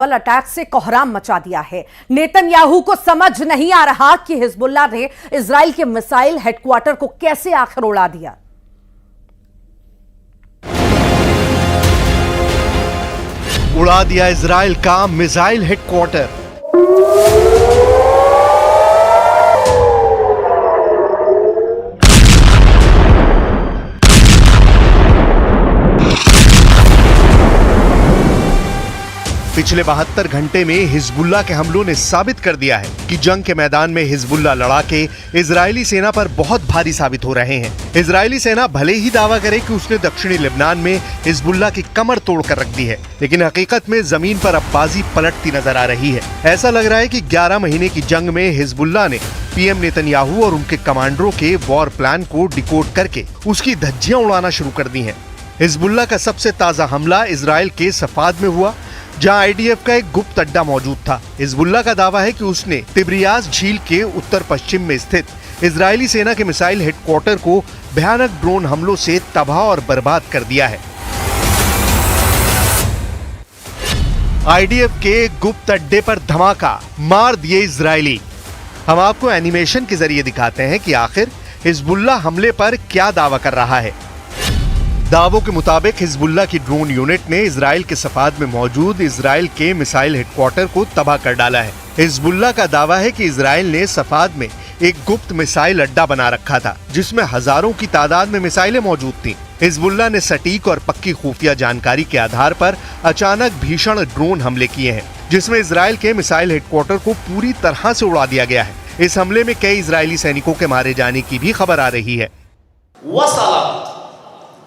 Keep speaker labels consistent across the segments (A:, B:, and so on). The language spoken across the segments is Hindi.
A: मल्टीपल अटैक से कोहराम मचा दिया है। नेतन्याहू को समझ नहीं आ रहा कि हिजबुल्लाह ने इजराइल के मिसाइल हेडक्वार्टर को कैसे आखिर उड़ा दिया।
B: उड़ा दिया इजराइल का मिसाइल हेडक्वार्टर। पिछले 72 घंटे में हिजबुल्लाह के हमलों ने साबित कर दिया है कि जंग के मैदान में हिजबुल्लाह लड़ाके इजरायली सेना पर बहुत भारी साबित हो रहे हैं। इजरायली सेना भले ही दावा करे कि उसने दक्षिणी लेबनान में हिजबुल्लाह की कमर तोड़कर रख दी है, लेकिन हकीकत में जमीन पर अब बाजी पलटती नजर आ रही है। ऐसा लग रहा है कि 11 महीने की जंग में हिजबुल्लाह ने पीएम नेतन्याहू और उनके कमांडरों के वॉर प्लान को डिकोड करके उसकी धज्जियां उड़ाना शुरू कर दी हैं। हिजबुल्लाह का सबसे ताजा हमला इजराइल के सफाद में हुआ, जहां आईडीएफ का एक गुप्त अड्डा मौजूद था। हिजबुल्लाह का दावा है कि उसने तिब्रियास झील के उत्तर पश्चिम में स्थित इजरायली सेना के मिसाइल हेडक्वार्टर को भयानक ड्रोन हमलों से तबाह और बर्बाद कर दिया है। आईडीएफ के गुप्त अड्डे पर धमाका, मार दिए इजरायली। हम आपको एनिमेशन के जरिए दिखाते हैं कि आखिर हिजबुल्लाह हमले पर क्या दावा कर रहा है। दावों के मुताबिक हिजबुल्लाह की ड्रोन यूनिट ने इजराइल के सफाद में मौजूद इजराइल के मिसाइल हेडक्वार्टर को तबाह कर डाला है। हिजबुल्लाह का दावा है कि इजराइल ने सफाद में एक गुप्त मिसाइल अड्डा बना रखा था, जिसमें हजारों की तादाद में मिसाइलें मौजूद थीं। हिजबुल्लाह ने सटीक और पक्की खुफिया जानकारी के आधार पर अचानक भीषण ड्रोन हमले किए हैं, जिसमें इजराइल के मिसाइल हेडक्वार्टर को पूरी तरह से उड़ा दिया गया है। इस हमले में कई इजरायली सैनिकों के मारे जाने की भी खबर आ रही है।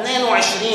C: 22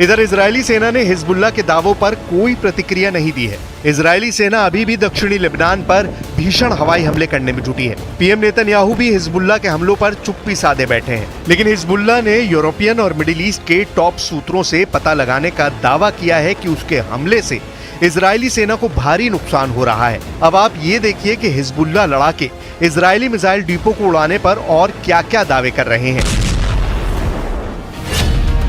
B: इधर इजरायली सेना ने हिजबुल्लाह के दावों पर कोई प्रतिक्रिया नहीं दी है। इजरायली सेना अभी भी दक्षिणी लेबनान पर भीषण हवाई हमले करने में जुटी है। पीएम नेतन्याहू भी हिजबुल्लाह के हमलों पर चुप्पी साधे बैठे हैं, लेकिन हिजबुल्लाह ने यूरोपियन और मिडिल ईस्ट के टॉप सूत्रों से पता लगाने का दावा किया है कि उसके हमले से इजरायली सेना को भारी नुकसान हो रहा है। अब आप ये देखिए कि हिजबुल्लाह लड़ाके इजरायली मिसाइल डिपो को उड़ाने पर और क्या क्या दावे कर रहे हैं।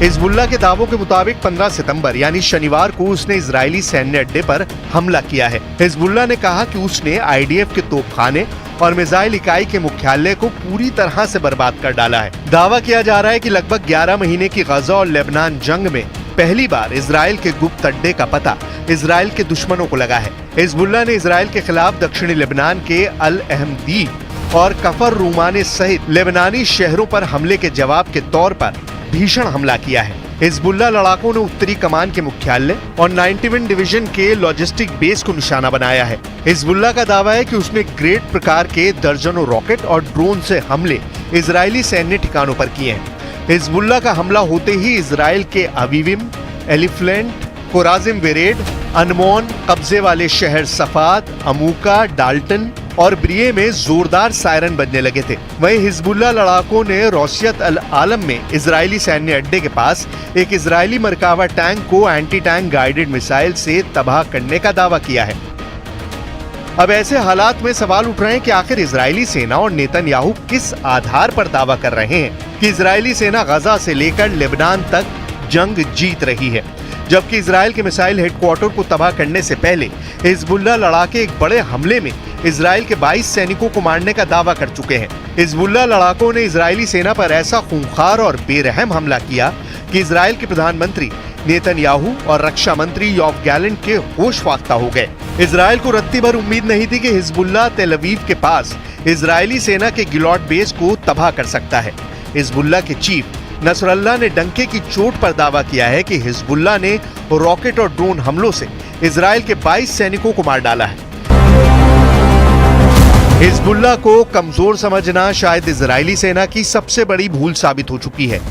B: हिजबुल्लाह के दावों के मुताबिक 15 सितंबर यानी शनिवार को उसने इजरायली सैन्य अड्डे पर हमला किया है। हिजबुल्लाह ने कहा कि उसने आईडीएफ के तोपखाने और मिसाइल इकाई के मुख्यालय को पूरी तरह से बर्बाद कर डाला है। दावा किया जा रहा है कि लगभग 11 महीने की गजा और लेबनान जंग में पहली बार इजराइल के गुप्त अड्डे का पता इजराइल के दुश्मनों को लगा है। हिजबुल्लाह ने इजराइल के खिलाफ दक्षिणी लेबनान के अल अहमदीब और कफर रूमाने सहित लेबनानी शहरों पर हमले के जवाब के तौर पर भीषण हमला किया है। हिजबुल्लाह लड़ाकों ने उत्तरी कमान के मुख्यालय और 91 डिवीजन के लॉजिस्टिक बेस को निशाना बनाया है। हिजबुल्लाह का दावा है कि उसने ग्रेड प्रकार के दर्जनों रॉकेट और ड्रोन से हमले इजरायली सैन्य ठिकानों पर किए हैं। हिजबुल्लाह का हमला होते ही इजराइल के अवीविम, एलिफ्लेंट, कोराजिम वेरेड, अनमोन, कब्जे वाले शहर सफाद, अमूका, डाल्टन और ब्रिये में जोरदार सायरन बजने लगे थे। वहीं हिजबुल्लाह लड़ाकों ने रोसियत अल आलम में इजरायली सैन्य अड्डे के पास एक इजरायली मरकावा टैंक को एंटी टैंक गाइडेड मिसाइल से तबाह करने का दावा किया है। अब ऐसे हालात में सवाल उठ रहे हैं कि आखिर इजरायली सेना और नेतन्याहू किस आधार पर दावा कर रहे हैं कि इजरायली सेना गजा से लेकर लेबनान तक जंग जीत रही है, जबकि इजराइल के मिसाइल हेडक्वार्टर को तबाह करने से पहले हिजबुल्लाह लड़ाके एक बड़े हमले में इजराइल के 22 सैनिकों को मारने का दावा कर चुके हैं। हिजबुल्लाह लड़ाकों ने इजरायली सेना पर ऐसा खूंखार और बेरहम हमला किया कि इजराइल के प्रधानमंत्री नेतन्याहू और रक्षा मंत्री योव गैलेंट के होश फाख्ता हो गए। इजराइल को रत्ती भर उम्मीद नहीं थी कि हिजबुल्लाह तेल अवीव के पास इजरायली सेना के गिलॉट बेस को तबाह कर सकता है। हिजबुल्लाह के चीफ नसरल्लाह ने डंके की चोट पर दावा किया है कि हिजबुल्लाह ने रॉकेट और ड्रोन हमलों से इजराइल के 22 सैनिकों को मार डाला है। हिजबुल्लाह को कमजोर समझना शायद इजरायली सेना की सबसे बड़ी भूल साबित हो चुकी है।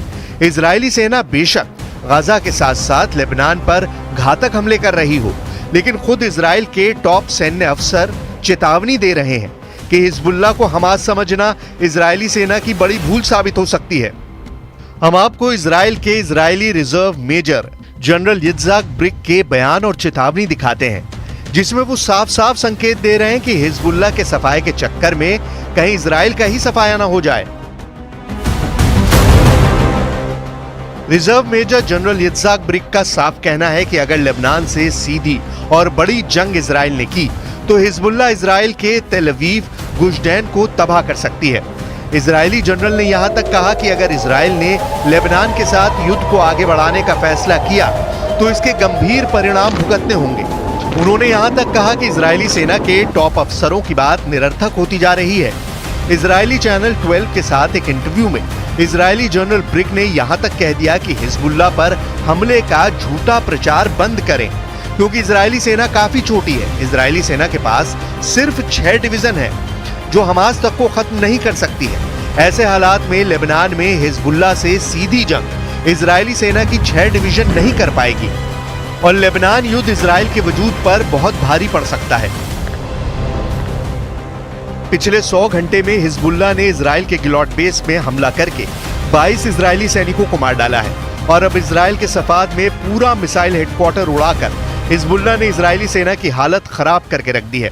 B: इजरायली सेना बेशक गजा के साथ साथ लेबनान पर घातक हमले कर रही हो, लेकिन खुद इजराइल के टॉप सैन्य अफसर चेतावनी दे रहे हैं कि हिजबुल्लाह को हमास समझना इजरायली सेना की बड़ी भूल साबित हो सकती है। हम आपको इजराइल के Israeli reserve major general Yitzhak Brik के बयान और चेतावनी दिखाते हैं, जिसमें वो साफ साफ संकेत दे रहे हैं कि हिजबुल्लाह के सफाए के चक्कर में कहीं इजराइल का ही सफाया ना हो जाए। Reserve major general Yitzhak brick का साफ कहना है कि अगर लेबनान से सीधी और बड़ी जंग इजराइल ने की तो हिजबुल्लाह इजराइल के तेल अवीव गुशदैन को तबाह कर सकती है। इजरायली जनरल ने यहां तक कहा कि अगर इजराइल ने लेबनान के साथ युद्ध को आगे बढ़ाने का फैसला किया तो इसके गंभीर परिणाम भुगतने होंगे। उन्होंने यहां तक कहा कि इजरायली सेना के टॉप अफसरों की बात निरर्थक होती जा रही है। इजरायली चैनल 12 के साथ एक इंटरव्यू में इजरायली जनरल ब्रिक ने यहां तक कह दिया कि हिजबुल्लाह पर हमले का झूठा प्रचार बंद करें, क्योंकि इजरायली सेना काफी छोटी है। इजरायली सेना के पास सिर्फ 6 डिवीजन है जो हमास तक को खत्म नहीं कर सकती है। ऐसे हालात में लेबनान में हिजबुल्लाह से सीधी जंग इजरायली सेना की 6 डिवीजन नहीं कर पाएगी और लेबनान युद्ध इजराइल के वजूद पर बहुत भारी पड़ सकता है। पिछले 100 घंटे में हिजबुल्लाह ने इजराइल के गिलॉट बेस में हमला करके 22 इजरायली सैनिकों को मार डाला है और अब इजराइल के सफाद में पूरा मिसाइल हेडक्वार्टर उड़ाकर हिजबुल्लाह ने इजरायली सेना की हालत खराब करके रख दी है।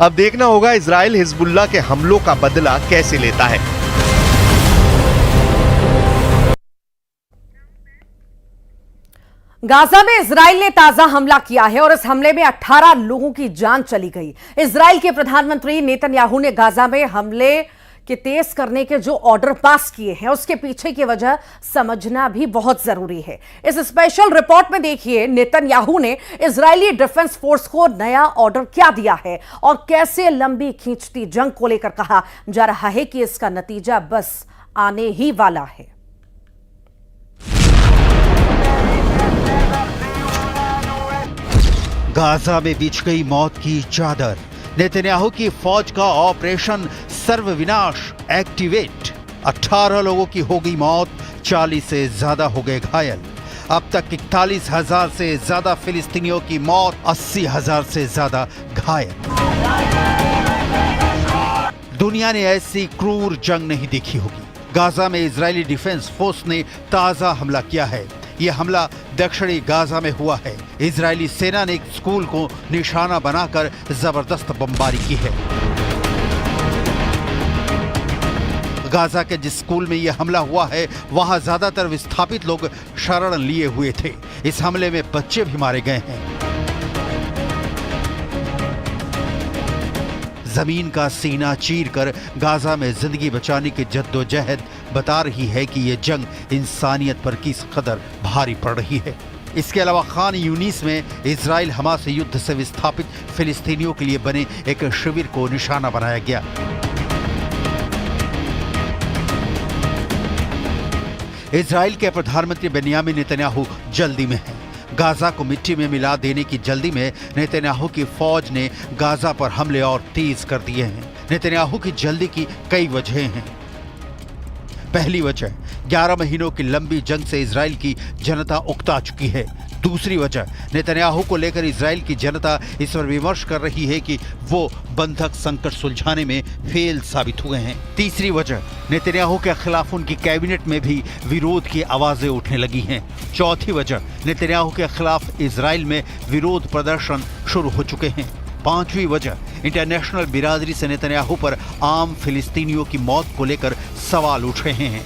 B: अब देखना होगा इजराइल हिजबुल्लाह के हमलों का बदला कैसे लेता है।
A: गाजा में इजराइल ने ताजा हमला किया है और इस हमले में 18 लोगों की जान चली गई। इजराइल के प्रधानमंत्री नेतन्याहू ने गाजा में हमले के तेज करने के जो ऑर्डर पास किए हैं उसके पीछे की वजह समझना भी बहुत जरूरी है। इस स्पेशल रिपोर्ट में देखिए नेतन्याहू ने इजरायली डिफेंस फोर्स को नया ऑर्डर क्या दिया है और कैसे लंबी खींचती जंग को लेकर कहा जा रहा है कि इसका नतीजा बस आने ही वाला है।
D: गाजा में बिछ गई मौत की चादर। नेतन्याहू की फौज का ऑपरेशन सर्वविनाश एक्टिवेट। 18 लोगों की हो गई मौत, 40 से ज्यादा हो गए घायल। अब तक 41,000 से ज्यादा फिलिस्तीनियों की मौत, 80,000 से ज्यादा घायल। दुनिया ने ऐसी क्रूर जंग नहीं देखी होगी। गाजा में इजरायली डिफेंस फोर्स ने ताजा हमला किया है। यह हमला दक्षिणी गाजा में हुआ है। इजरायली सेना ने एक स्कूल को निशाना बनाकर जबरदस्त बमबारी की है। गाजा के जिस स्कूल में यह हमला हुआ है वहां ज्यादातर विस्थापित लोग शरण लिए हुए थे। इस हमले में बच्चे भी मारे गए हैं। जमीन का सीना चीरकर गाजा में जिंदगी बचाने की जद्दोजहद बता रही है कि यह जंग इंसानियत पर किस कदर भारी पड़ रही है। इसके अलावा खान यूनिस में इजराइल हमास युद्ध से विस्थापित फिलिस्तीनियों के लिए बने एक शिविर को निशाना बनाया गया। इजराइल के प्रधानमंत्री बेन्यामिन नेतन्याहू जल्दी में हैं। गाजा को मिट्टी में मिला देने की जल्दी में नेतन्याहू की फौज ने गाजा पर हमले और तेज कर दिए हैं। नेतन्याहू की जल्दी की कई वजहें हैं। पहली वजह, 11 महीनों की लंबी जंग से इजराइल की जनता उकता चुकी है। दूसरी वजह, नेतन्याहू को लेकर इजराइल की जनता इस पर विमर्श कर रही है कि वो बंधक संकट सुलझाने में फेल साबित हुए हैं। तीसरी वजह, नेतन्याहू के खिलाफ उनकी कैबिनेट में भी विरोध की आवाजें उठने लगी हैं। चौथी वजह, नेतन्याहू के खिलाफ इजराइल में विरोध प्रदर्शन शुरू हो चुके हैं। पांचवी वजह, इंटरनेशनल बिरादरी से नेतन्याहू पर आम फिलिस्तीनियों की मौत को लेकर सवाल उठ रहे हैं।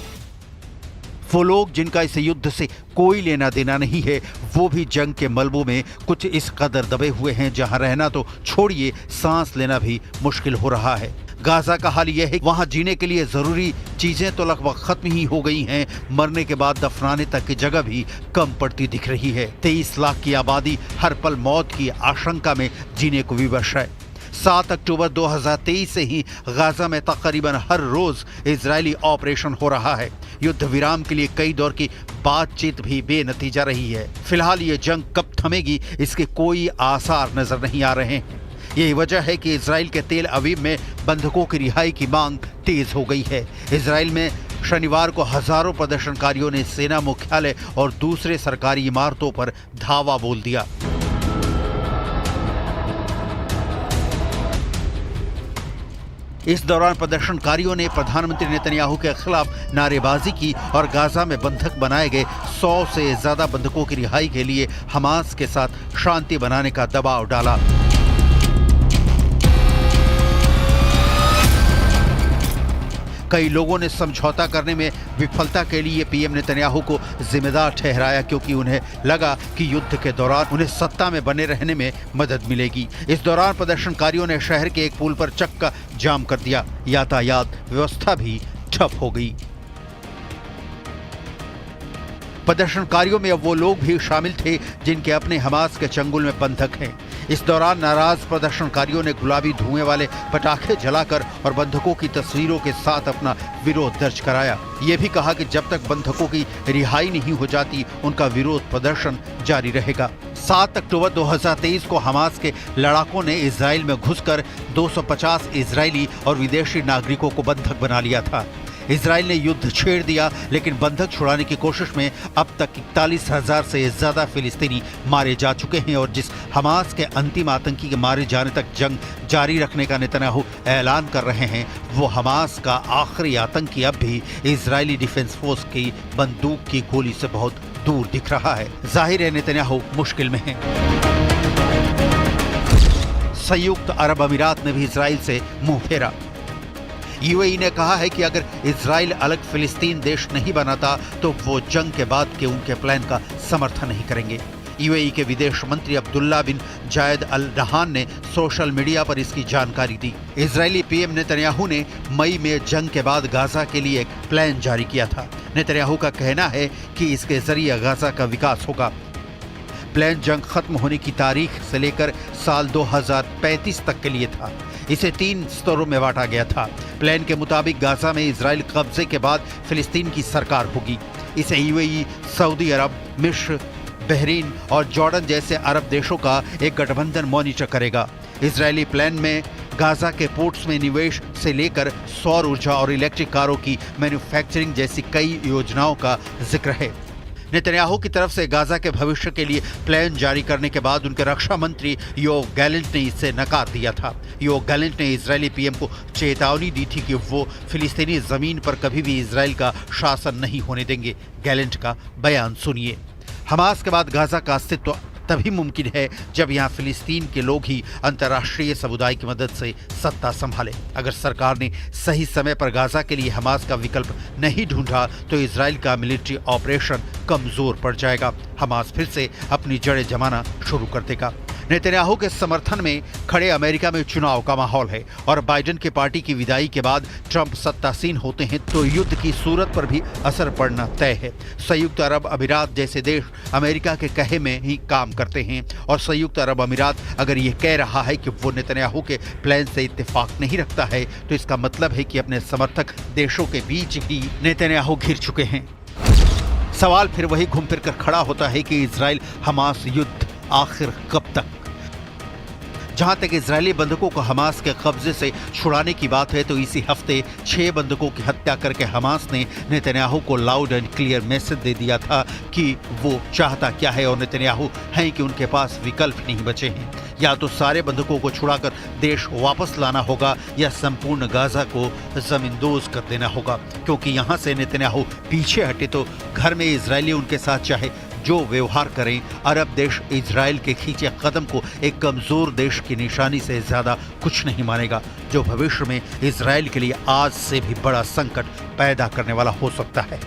D: वो लोग जिनका इस युद्ध से कोई लेना देना नहीं है, वो भी जंग के मलबों में कुछ इस कदर दबे हुए हैं जहां रहना तो छोड़िए, सांस लेना भी मुश्किल हो रहा है। गाजा का हाल यह है कि वहां जीने के लिए जरूरी चीजें तो लगभग खत्म ही हो गई हैं, मरने के बाद दफनाने तक की जगह भी कम पड़ती दिख रही है। 23 लाख की आबादी हर पल मौत की आशंका में जीने को विवश है। 7 अक्टूबर 2023 से ही गाजा में तकरीबन हर रोज इजरायली ऑपरेशन हो रहा है। युद्ध विराम के लिए कई दौर की बातचीत भी बेनतीजा रही है। फिलहाल ये जंग कब थमेगी इसके कोई आसार नजर नहीं आ रहे हैं। यही वजह है कि इजराइल के तेल अवीव में बंधकों की रिहाई की मांग तेज हो गई है। इजराइल में शनिवार को हजारों प्रदर्शनकारियों ने सेना मुख्यालय और दूसरे सरकारी इमारतों पर धावा बोल दिया। इस दौरान प्रदर्शनकारियों ने प्रधानमंत्री नेतन्याहू के खिलाफ नारेबाजी की और गाजा में बंधक बनाए गए 100 से ज्यादा बंधकों की रिहाई के लिए हमास के साथ शांति बनाने का दबाव डाला। कई लोगों ने समझौता करने में विफलता के लिए पीएम नेतन्याहू को जिम्मेदार ठहराया, क्योंकि उन्हें लगा कि युद्ध के दौरान उन्हें सत्ता में बने रहने में मदद मिलेगी। इस दौरान प्रदर्शनकारियों ने शहर के एक पुल पर चक्का जाम कर दिया। यातायात व्यवस्था भी ठप हो गई। प्रदर्शनकारियों में अब वो लोग भी शामिल थे जिनके अपने हमास के चंगुल में बंधक हैं। इस दौरान नाराज प्रदर्शनकारियों ने गुलाबी धुएं वाले पटाखे जलाकर और बंधकों की तस्वीरों के साथ अपना विरोध दर्ज कराया। ये भी कहा कि जब तक बंधकों की रिहाई नहीं हो जाती उनका विरोध प्रदर्शन जारी रहेगा। 7 अक्टूबर 2023 को हमास के लड़ाकों ने इजराइल में घुसकर 250 इजरायली और विदेशी नागरिकों को बंधक बना लिया था। इजराइल ने युद्ध छेड़ दिया, लेकिन बंधक छुड़ाने की कोशिश में अब तक 41,000 से ज्यादा फिलिस्तीनी मारे जा चुके हैं और जिस हमास के अंतिम आतंकी के मारे जाने तक जंग जारी रखने का नेतन्याहू ऐलान कर रहे हैं, वो हमास का आखिरी आतंकी अब भी इजरायली डिफेंस फोर्स की बंदूक की गोली से बहुत दूर दिख रहा है। जाहिर है नेतन्याहू मुश्किल में है। संयुक्त अरब अमीरात ने भी इजराइल से मुंह फेरा। यूएई ने कहा है कि अगर इजराइल अलग फिलिस्तीन देश नहीं बनाता तो वो जंग के बाद के उनके प्लान का समर्थन नहीं करेंगे। यूएई के विदेश मंत्री अब्दुल्ला बिन जायद अल नहान ने सोशल मीडिया पर इसकी जानकारी दी। इजरायली पीएम नेतन्याहू ने मई में जंग के बाद गाजा के लिए एक प्लान जारी किया था। नेतन्याहू का कहना है कि इसके जरिए गाजा का विकास होगा। प्लान जंग खत्म होने की तारीख से लेकर साल 2035 तक के लिए था। इसे 3 स्तरों में बांटा गया था। प्लान के मुताबिक गाजा में इजराइल कब्जे के बाद फिलिस्तीन की सरकार होगी। इसे यूएई, सऊदी अरब, मिस्र, बहरीन और जॉर्डन जैसे अरब देशों का एक गठबंधन मॉनिटर करेगा। इजरायली प्लान में गाजा के पोर्ट्स में निवेश से लेकर सौर ऊर्जा और इलेक्ट्रिक कारों की मैन्युफैक्चरिंग जैसी कई योजनाओं का जिक्र है। नेतन्याहू की तरफ से गाजा के भविष्य के लिए प्लान जारी करने के बाद उनके रक्षा मंत्री योव गैलेंट ने इसे नकार दिया था। योव गैलेंट ने इजरायली पीएम को चेतावनी दी थी कि वो फिलिस्तीनी जमीन पर कभी भी इजराइल का शासन नहीं होने देंगे। गैलेंट का बयान सुनिए। हमास के बाद गाजा का अस्तित्व तभी मुमकिन है जब यहाँ फिलिस्तीन के लोग ही अंतर्राष्ट्रीय समुदाय की मदद से सत्ता संभाले। अगर सरकार ने सही समय पर गाजा के लिए हमास का विकल्प नहीं ढूंढा तो इजराइल का मिलिट्री ऑपरेशन कमजोर पड़ जाएगा। हमास फिर से अपनी जड़ें जमाना शुरू कर देगा। नेतन्याहू के समर्थन में खड़े अमेरिका में चुनाव का माहौल है और बाइडेन की पार्टी की विदाई के बाद ट्रंप सत्तासीन होते हैं तो युद्ध की सूरत पर भी असर पड़ना तय है। संयुक्त अरब अमीरात जैसे देश अमेरिका के कहे में ही काम करते हैं और संयुक्त अरब अमीरात अगर ये कह रहा है कि वो नेतन्याहू के प्लान से इत्तेफाक नहीं रखता है तो इसका मतलब है कि अपने समर्थक देशों के बीच ही नेतन्याहू घिर चुके हैं। सवाल फिर वही घूम फिर कर खड़ा होता है कि इजराइल हमास युद्ध आखिर कब तक। जहां तक इजरायली बंधकों को हमास के कब्जे से छुड़ाने की बात है तो इसी हफ्ते 6 बंधकों की हत्या करके हमास ने नेतन्याहू को लाउड एंड क्लियर मैसेज दे दिया था कि वो चाहता क्या है और नेतन्याहू हैं कि उनके पास विकल्प नहीं बचे हैं। या तो सारे बंधकों को छुड़ाकर देश वापस लाना होगा या संपूर्ण गाजा को जमींदोज कर देना होगा, क्योंकि यहां से नेतन्याहू पीछे हटे तो घर में इजरायली उनके साथ चाहे जो व्यवहार करें, अरब देश इजराइल के खींचे कदम को एक कमजोर देश की निशानी से ज्यादा कुछ नहीं मानेगा, जो भविष्य में इजराइल के लिए आज से भी बड़ा संकट पैदा करने वाला हो सकता है।